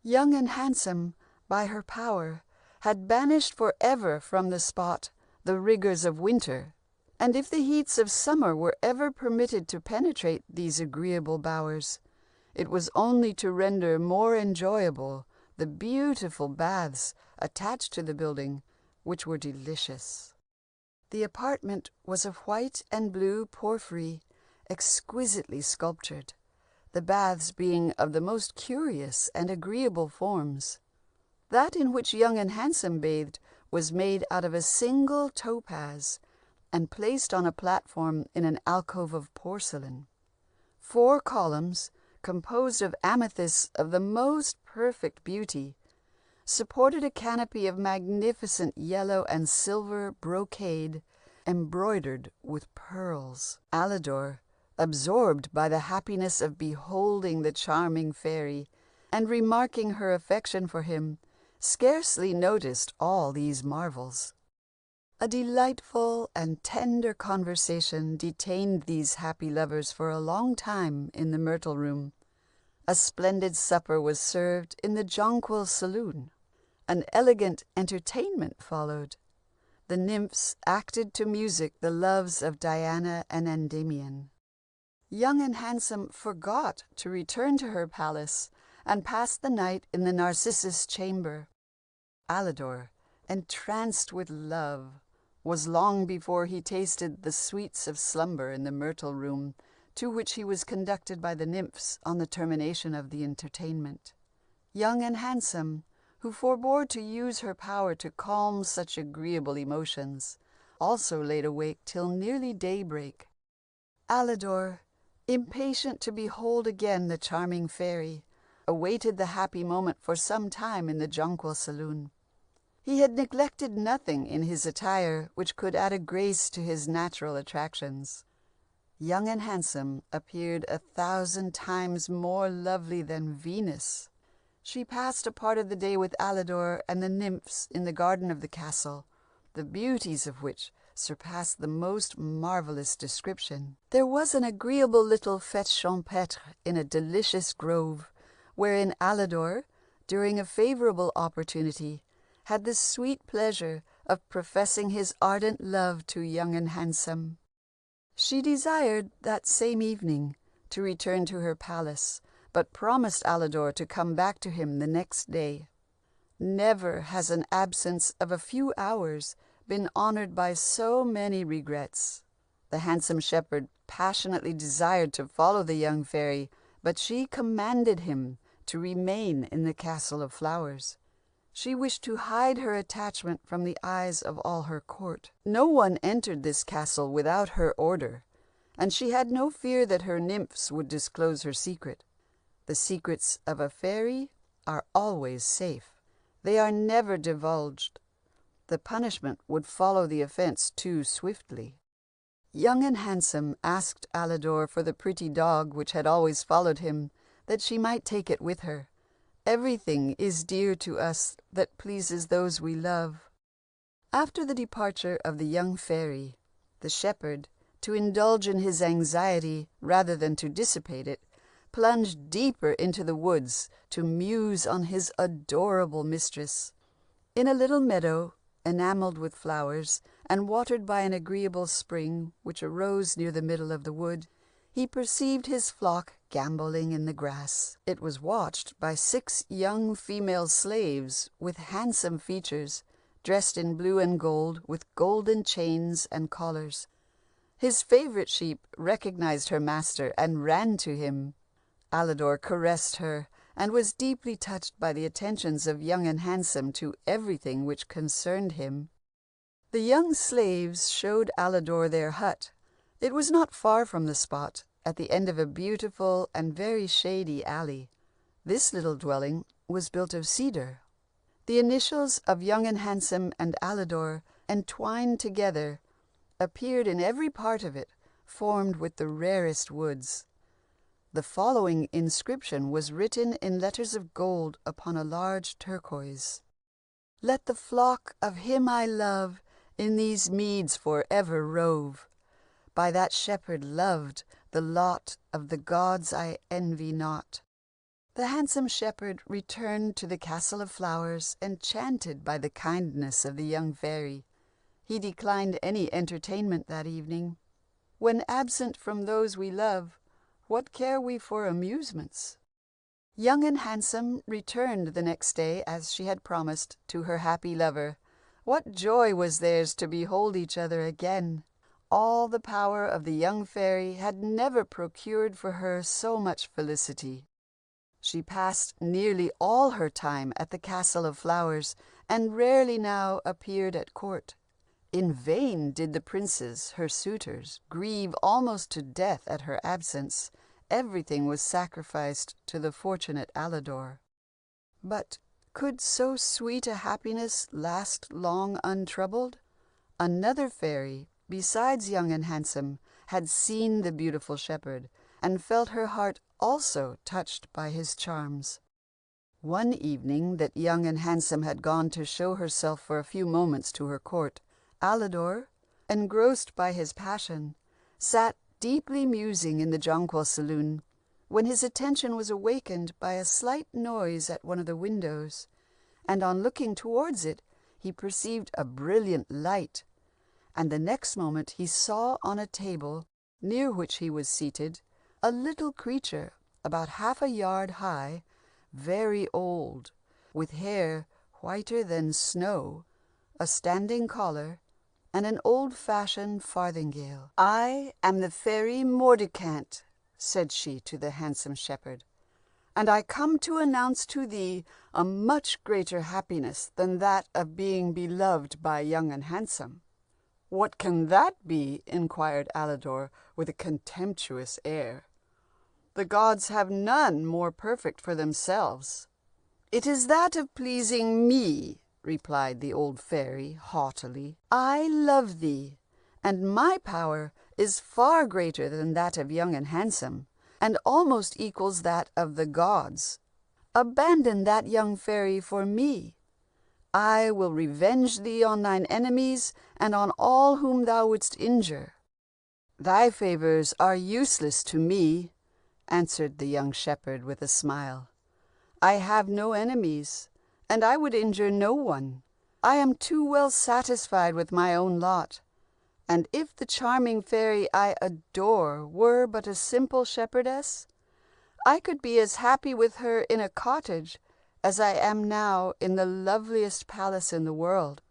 Young and Handsome, by her power, had banished for ever from the spot the rigors of winter, and if the heats of summer were ever permitted to penetrate these agreeable bowers, it was only to render more enjoyable the beautiful baths attached to the building, which were delicious. The apartment was of white and blue porphyry, exquisitely sculptured, the baths being of the most curious and agreeable forms. That in which Young and Handsome bathed was made out of a single topaz, and placed on a platform in an alcove of porcelain. 4 columns, composed of amethysts of the most perfect beauty, supported a canopy of magnificent yellow and silver brocade embroidered with pearls. Alidor, absorbed by the happiness of beholding the charming fairy, and remarking her affection for him, scarcely noticed all these marvels. A delightful and tender conversation detained these happy lovers for a long time in the myrtle room. A splendid supper was served in the jonquil saloon. An elegant entertainment followed. The nymphs acted to music the loves of Diana and Endymion. Young and Handsome forgot to return to her palace and passed the night in the Narcissus chamber. Alidor, entranced with love, was long before he tasted the sweets of slumber in the myrtle room, to which he was conducted by the nymphs on the termination of the entertainment. Young and Handsome, who forbore to use her power to calm such agreeable emotions, also laid awake till nearly daybreak. Alidor, impatient to behold again the charming fairy, awaited the happy moment for some time in the jonquil saloon. He had neglected nothing in his attire which could add a grace to his natural attractions. Young and Handsome appeared 1,000 times more lovely than Venus. She passed a part of the day with Alidor and the nymphs in the garden of the castle, the beauties of which surpassed the most marvelous description. There was an agreeable little fête champêtre in a delicious grove, wherein Alidor, during a favorable opportunity, had the sweet pleasure of professing his ardent love to Young and Handsome. She desired that same evening to return to her palace, but promised Alidor to come back to him the next day. Never has an absence of a few hours been honored by so many regrets. The handsome shepherd passionately desired to follow the young fairy, but she commanded him to remain in the Castle of Flowers. She wished to hide her attachment from the eyes of all her court. No one entered this castle without her order, and she had no fear that her nymphs would disclose her secret. The secrets of a fairy are always safe. They are never divulged. The punishment would follow the offense too swiftly. Young and Handsome asked Alidor for the pretty dog which had always followed him, that she might take it with her. Everything is dear to us that pleases those we love. After the departure of the young fairy, the shepherd, to indulge in his anxiety rather than to dissipate it, plunged deeper into the woods to muse on his adorable mistress. In a little meadow, enameled with flowers, and watered by an agreeable spring which arose near the middle of the wood, he perceived his flock gambolling in the grass. It was watched by 6 young female slaves with handsome features, dressed in blue and gold, with golden chains and collars. His favorite sheep recognized her master and ran to him. Alidor caressed her, and was deeply touched by the attentions of Young and Handsome to everything which concerned him. The young slaves showed Alidor their hut. It was not far from the spot, at the end of a beautiful and very shady alley. This little dwelling was built of cedar. The initials of Young and Handsome and Alidor, entwined together, appeared in every part of it, formed with the rarest woods. The following inscription was written in letters of gold upon a large turquoise: "Let the flock of him I love in these meads forever rove. By that shepherd loved, the lot of the gods I envy not." The handsome shepherd returned to the Castle of Flowers, enchanted by the kindness of the young fairy. He declined any entertainment that evening. When absent from those we love, what care we for amusements? Young and Handsome returned the next day, as she had promised, to her happy lover. What joy was theirs to behold each other again! All the power of the young fairy had never procured for her so much felicity. She passed nearly all her time at the Castle of Flowers, and rarely now appeared at court. In vain did the princes, her suitors, grieve almost to death at her absence, everything was sacrificed to the fortunate Alidor. But could so sweet a happiness last long untroubled? Another fairy, besides Young and Handsome, had seen the beautiful shepherd, and felt her heart also touched by his charms. One evening that Young and Handsome had gone to show herself for a few moments to her court, Alidor, engrossed by his passion, sat deeply musing in the jonquil saloon, when his attention was awakened by a slight noise at one of the windows, and on looking towards it he perceived a brilliant light, and the next moment he saw on a table, near which he was seated, a little creature about half a yard high, very old, with hair whiter than snow, a standing collar, and an old-fashioned farthingale. "I am the fairy Mordicant," said she to the handsome shepherd, "and I come to announce to thee a much greater happiness than that of being beloved by Young and Handsome." "What can that be?" inquired Alidor with a contemptuous air. "The gods have none more perfect for themselves." "It is that of pleasing me," replied the old fairy haughtily. "I love thee, and my power is far greater than that of Young and Handsome, and almost equals that of the gods. Abandon that young fairy for me. I will revenge thee on thine enemies and on all whom thou wouldst injure." "Thy favours are useless to me," answered the young shepherd with a smile. "I have no enemies, and I would injure no one. I am too well satisfied with my own lot, and if the charming fairy I adore were but a simple shepherdess, I could be as happy with her in a cottage as I am now in the loveliest palace in the world."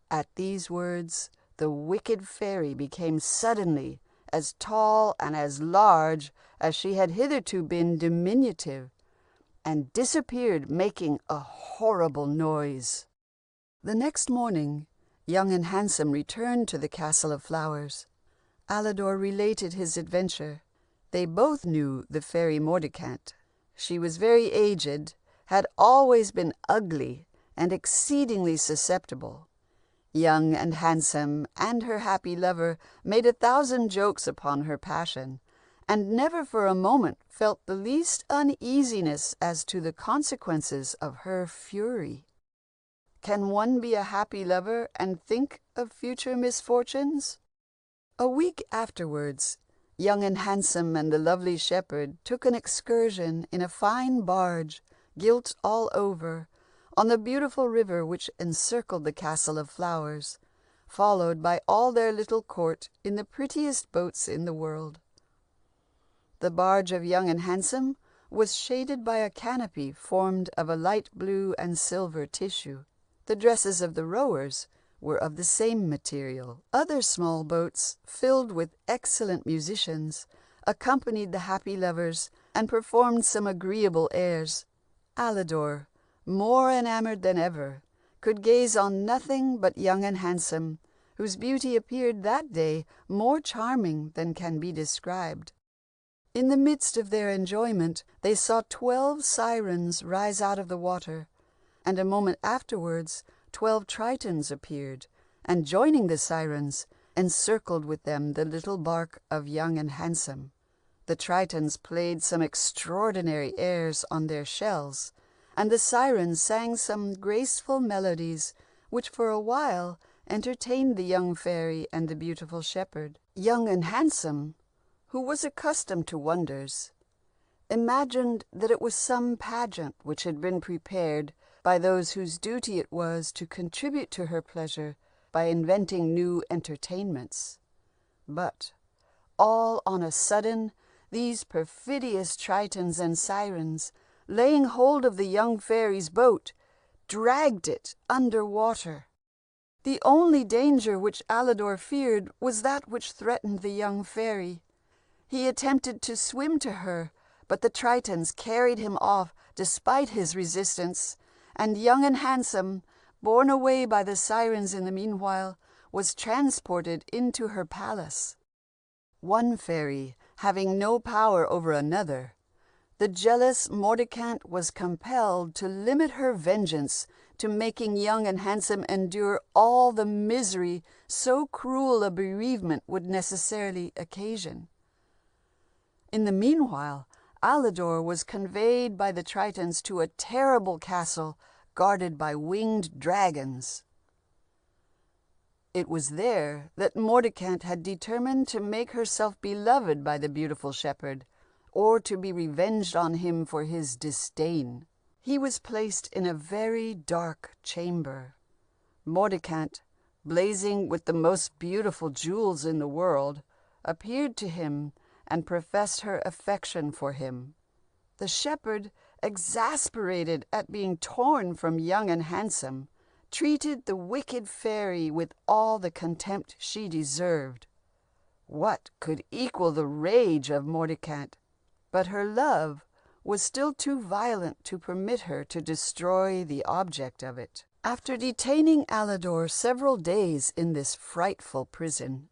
At these words the wicked fairy became suddenly as tall and as large as she had hitherto been diminutive, and disappeared, making a horrible noise. The next morning Young and Handsome returned to the Castle of Flowers. Alidor related his adventure. They both knew the fairy Mordicant. She was very aged, had always been ugly, and exceedingly susceptible. Young and Handsome and her happy lover made 1,000 jokes upon her passion, and never for a moment felt the least uneasiness as to the consequences of her fury. Can one be a happy lover and think of future misfortunes? A week afterwards, Young and Handsome and the lovely shepherd took an excursion in a fine barge, gilt all over, on the beautiful river which encircled the Castle of Flowers, followed by all their little court in the prettiest boats in the world. The barge of Young and Handsome was shaded by a canopy formed of a light blue and silver tissue. The dresses of the rowers were of the same material. Other small boats, filled with excellent musicians, accompanied the happy lovers and performed some agreeable airs. Alidor, more enamoured than ever, could gaze on nothing but Young and Handsome, whose beauty appeared that day more charming than can be described. In the midst of their enjoyment they saw 12 sirens rise out of the water, and a moment afterwards 12 tritons appeared, and joining the sirens, encircled with them the little bark of Young and Handsome. The tritons played some extraordinary airs on their shells, and the sirens sang some graceful melodies, which for a while entertained the young fairy and the beautiful shepherd. Young and Handsome, who was accustomed to wonders, imagined that it was some pageant which had been prepared by those whose duty it was to contribute to her pleasure by inventing new entertainments. But, all on a sudden, these perfidious tritons and sirens, laying hold of the young fairy's boat, dragged it under water. The only danger which Alidor feared was that which threatened the young fairy. He attempted to swim to her, but the tritons carried him off despite his resistance, and Young and Handsome, borne away by the sirens in the meanwhile, was transported into her palace. One fairy having no power over another, the jealous Mordicant was compelled to limit her vengeance to making Young and Handsome endure all the misery so cruel a bereavement would necessarily occasion. In the meanwhile, Alidor was conveyed by the Tritons to a terrible castle guarded by winged dragons. It was there that Mordicant had determined to make herself beloved by the beautiful shepherd, or to be revenged on him for his disdain. He was placed in a very dark chamber. Mordicant, blazing with the most beautiful jewels in the world, appeared to him and professed her affection for him. The shepherd, exasperated at being torn from Young and Handsome, treated the wicked fairy with all the contempt she deserved. What could equal the rage of Mordicant? But her love was still too violent to permit her to destroy the object of it. After detaining Alidor several days in this frightful prison,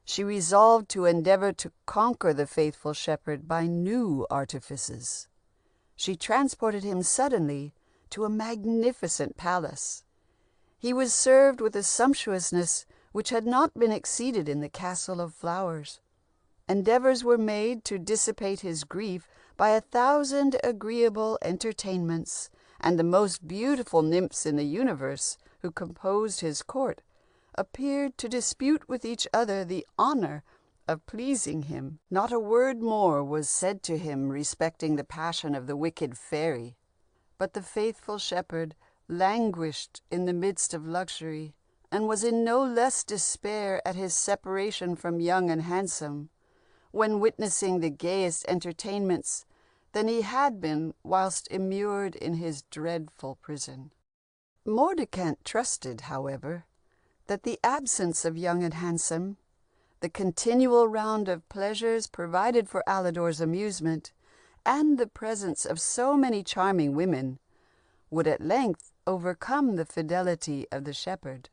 she resolved to endeavor to conquer the faithful shepherd by new artifices. She transported him suddenly to a magnificent palace. He was served with a sumptuousness which had not been exceeded in the Castle of Flowers. Endeavors were made to dissipate his grief by 1,000 agreeable entertainments, and the most beautiful nymphs in the universe, who composed his court, appeared to dispute with each other the honor of pleasing him. Not a word more was said to him respecting the passion of the wicked fairy, but the faithful shepherd languished in the midst of luxury, and was in no less despair at his separation from Young and Handsome, when witnessing the gayest entertainments, than he had been whilst immured in his dreadful prison. Mordicant trusted, however, that the absence of Young and Handsome, the continual round of pleasures provided for Alidor's amusement, and the presence of so many charming women, would at length overcome the fidelity of the shepherd.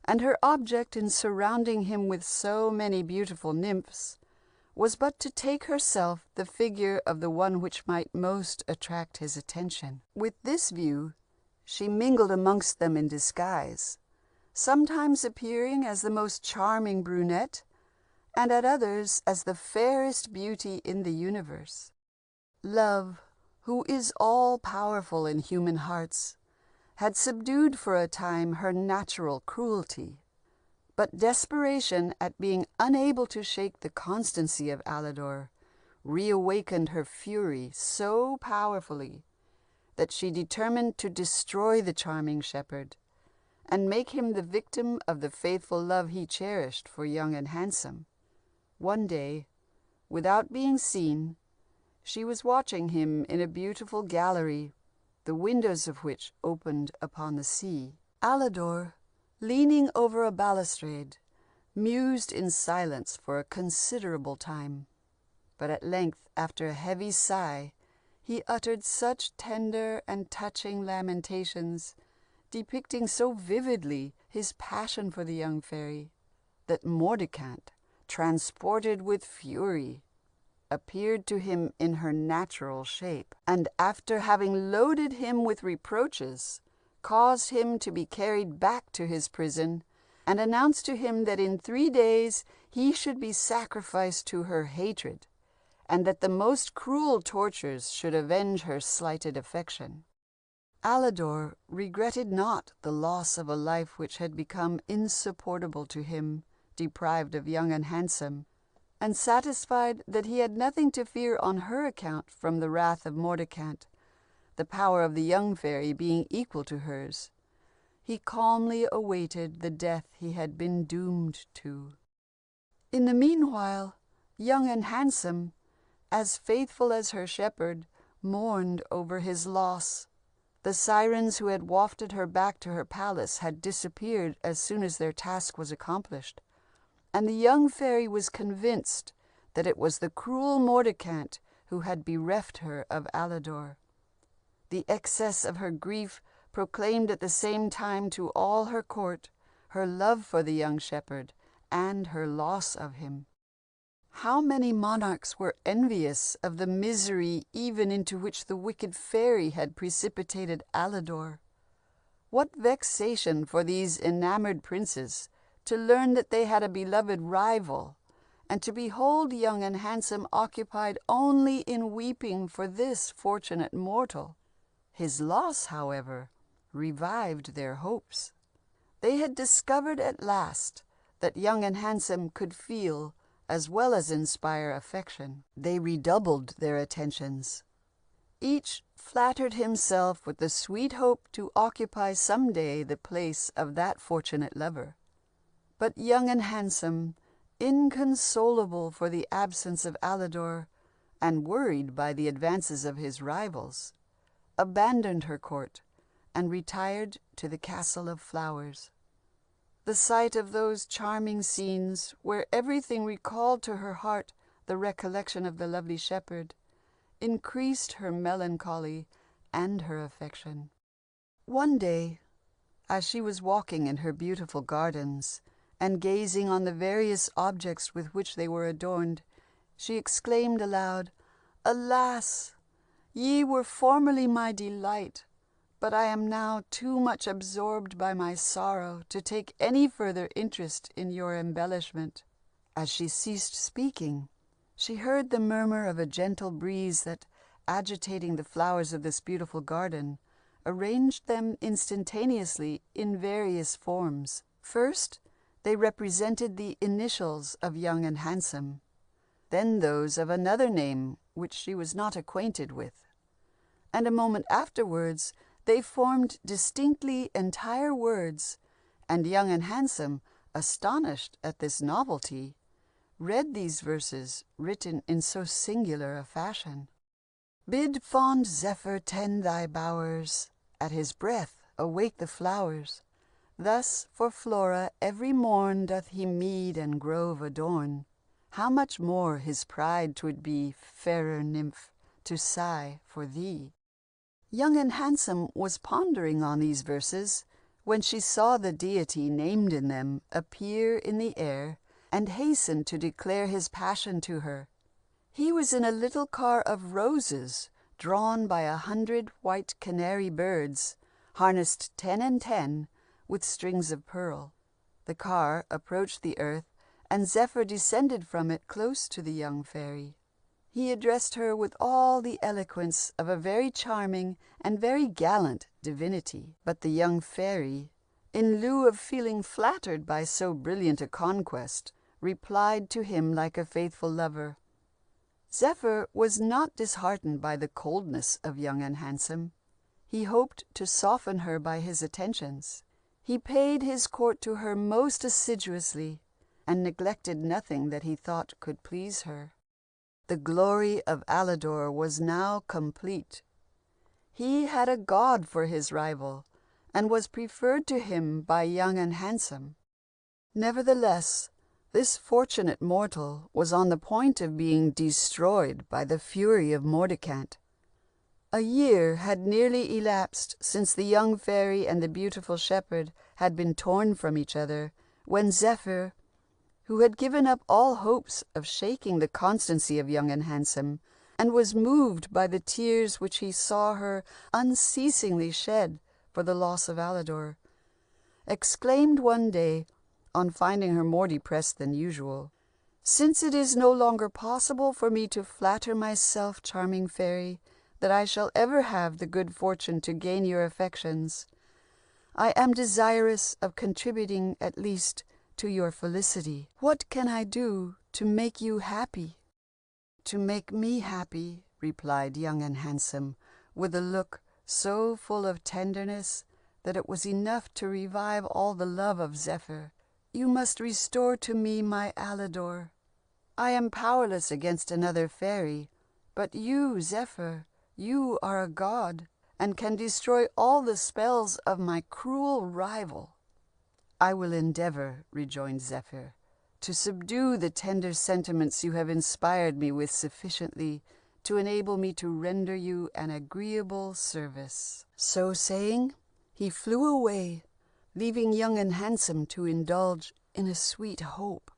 And her object in surrounding him with so many beautiful nymphs was but to take herself the figure of the one which might most attract his attention. With this view, she mingled amongst them in disguise, sometimes appearing as the most charming brunette, and at others as the fairest beauty in the universe. Love, who is all-powerful in human hearts, had subdued for a time her natural cruelty, but desperation at being unable to shake the constancy of Alidor reawakened her fury so powerfully that she determined to destroy the charming shepherd and make him the victim of the faithful love he cherished for Young and Handsome. One day, without being seen, she was watching him in a beautiful gallery, the windows of which opened upon the sea. Alidor, leaning over a balustrade, mused in silence for a considerable time. But at length, after a heavy sigh, he uttered such tender and touching lamentations, depicting so vividly his passion for the young fairy, that Mordicant, transported with fury, appeared to him in her natural shape, and after having loaded him with reproaches, caused him to be carried back to his prison, and announced to him that in 3 days he should be sacrificed to her hatred, and that the most cruel tortures should avenge her slighted affection. Alidor regretted not the loss of a life which had become insupportable to him, deprived of Young and Handsome, and satisfied that he had nothing to fear on her account from the wrath of Mordicant, the power of the young fairy being equal to hers, he calmly awaited the death he had been doomed to. In the meanwhile, Young and Handsome, as faithful as her shepherd, mourned over his loss. The sirens who had wafted her back to her palace had disappeared as soon as their task was accomplished, and the young fairy was convinced that it was the cruel Mordicant who had bereft her of Alidor. The excess of her grief proclaimed at the same time to all her court her love for the young shepherd and her loss of him. How many monarchs were envious of the misery even into which the wicked fairy had precipitated Alidor! What vexation for these enamored princes to learn that they had a beloved rival, and to behold Young and Handsome occupied only in weeping for this fortunate mortal! His loss, however, revived their hopes. They had discovered at last that Young and Handsome could feel as well as inspire affection. They redoubled their attentions. Each flattered himself with the sweet hope to occupy some day the place of that fortunate lover. But Young and Handsome, inconsolable for the absence of Alidor, and worried by the advances of his rivals, abandoned her court and retired to the Castle of Flowers. The sight of those charming scenes, where everything recalled to her heart the recollection of the lovely shepherd, increased her melancholy and her affection. One day, as she was walking in her beautiful gardens, and gazing on the various objects with which they were adorned, she exclaimed aloud, "Alas! Ye were formerly my delight, but I am now too much absorbed by my sorrow to take any further interest in your embellishment." As she ceased speaking, she heard the murmur of a gentle breeze that, agitating the flowers of this beautiful garden, arranged them instantaneously in various forms. First, they represented the initials of Young and Handsome, then those of another name which she was not acquainted with, and a moment afterwards they formed distinctly entire words, and Young and Handsome, astonished at this novelty, read these verses written in so singular a fashion. "Bid fond Zephyr tend thy bowers, at his breath awake the flowers. Thus for Flora every morn doth he mead and grove adorn. How much more his pride 'twould be, fairer nymph, to sigh for thee." Young and Handsome was pondering on these verses when she saw the deity named in them appear in the air and hastened to declare his passion to her. He was in a little car of roses, drawn by 100 white canary birds, harnessed 10 and 10, with strings of pearl. The car approached the earth, and Zephyr descended from it close to the young fairy. He addressed her with all the eloquence of a very charming and very gallant divinity. But the young fairy, in lieu of feeling flattered by so brilliant a conquest, replied to him like a faithful lover. Zephyr was not disheartened by the coldness of Young and Handsome. He hoped to soften her by his attentions. He paid his court to her most assiduously, and neglected nothing that he thought could please her. The glory of Alidor was now complete. He had a god for his rival, and was preferred to him by Young and Handsome. Nevertheless, this fortunate mortal was on the point of being destroyed by the fury of Mordicant. A year had nearly elapsed since the young fairy and the beautiful shepherd had been torn from each other, when Zephyr, who had given up all hopes of shaking the constancy of Young and Handsome, and was moved by the tears which he saw her unceasingly shed for the loss of Alidor, exclaimed one day, on finding her more depressed than usual, "Since it is no longer possible for me to flatter myself, charming fairy, that I shall ever have the good fortune to gain your affections, I am desirous of contributing at least to your felicity. What can I do to make you happy?" "To make me happy," replied Young and Handsome, with a look so full of tenderness that it was enough to revive all the love of Zephyr, "you must restore to me my Alidor. I am powerless against another fairy, but you, Zephyr, you are a god, and can destroy all the spells of my cruel rival." "I will endeavor," rejoined Zephyr, "to subdue the tender sentiments you have inspired me with sufficiently to enable me to render you an agreeable service." So saying, he flew away, leaving Young and Handsome to indulge in a sweet hope.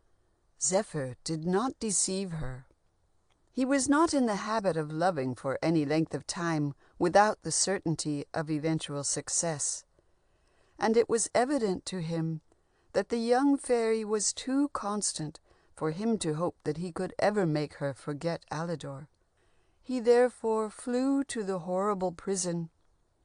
Zephyr did not deceive her. He was not in the habit of loving for any length of time without the certainty of eventual success, and it was evident to him that the young fairy was too constant for him to hope that he could ever make her forget Alidor. He therefore flew to the horrible prison,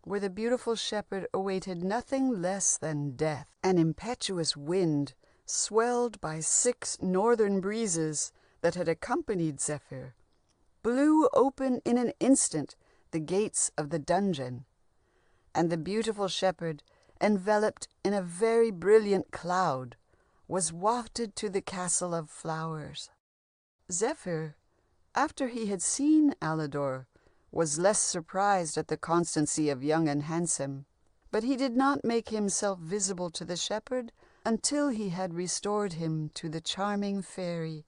where the beautiful shepherd awaited nothing less than death. An impetuous wind, swelled by 6 northern breezes that had accompanied Zephyr, blew open in an instant the gates of the dungeon, and the beautiful shepherd, enveloped in a very brilliant cloud, was wafted to the castle of flowers. Zephyr, after he had seen Alidor, was less surprised at the constancy of Young and Handsome, but he did not make himself visible to the shepherd until he had restored him to the charming fairy.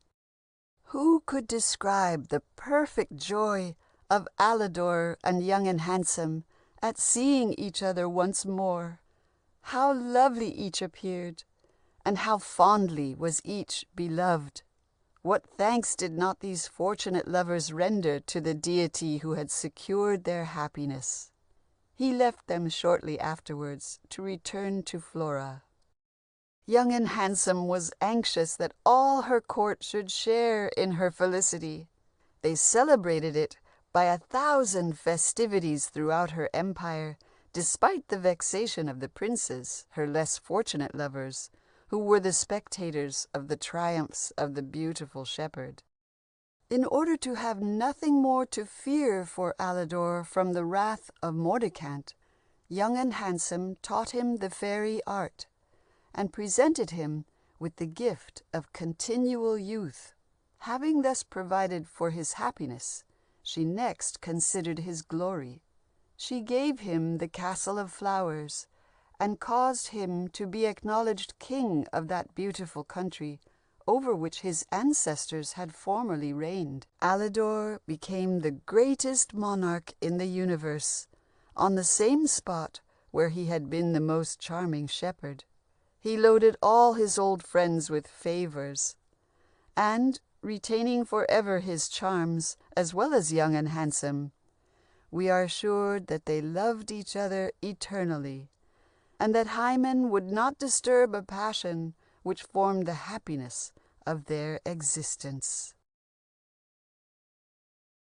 Who could describe the perfect joy of Alidor and Young and Handsome at seeing each other once more? How lovely each appeared, and how fondly was each beloved! What thanks did not these fortunate lovers render to the deity who had secured their happiness! He left them shortly afterwards to return to Flora. Young and Handsome was anxious that all her court should share in her felicity. They celebrated it by 1,000 festivities throughout her empire, despite the vexation of the princes, her less fortunate lovers, who were the spectators of the triumphs of the beautiful shepherd. In order to have nothing more to fear for Alidor from the wrath of Mordicant, Young and Handsome taught him the fairy art, and presented him with the gift of continual youth. Having thus provided for his happiness, she next considered his glory. She gave him the Castle of Flowers, and caused him to be acknowledged king of that beautiful country over which his ancestors had formerly reigned. Alidor became the greatest monarch in the universe, on the same spot where he had been the most charming shepherd. He loaded all his old friends with favors, and, retaining forever his charms as well as Young and Handsome, we are assured that they loved each other eternally, and that Hymen would not disturb a passion which formed the happiness of their existence.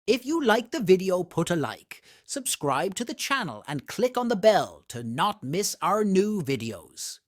If you like the video, put a like, subscribe to the channel and click on the bell to not miss our new videos.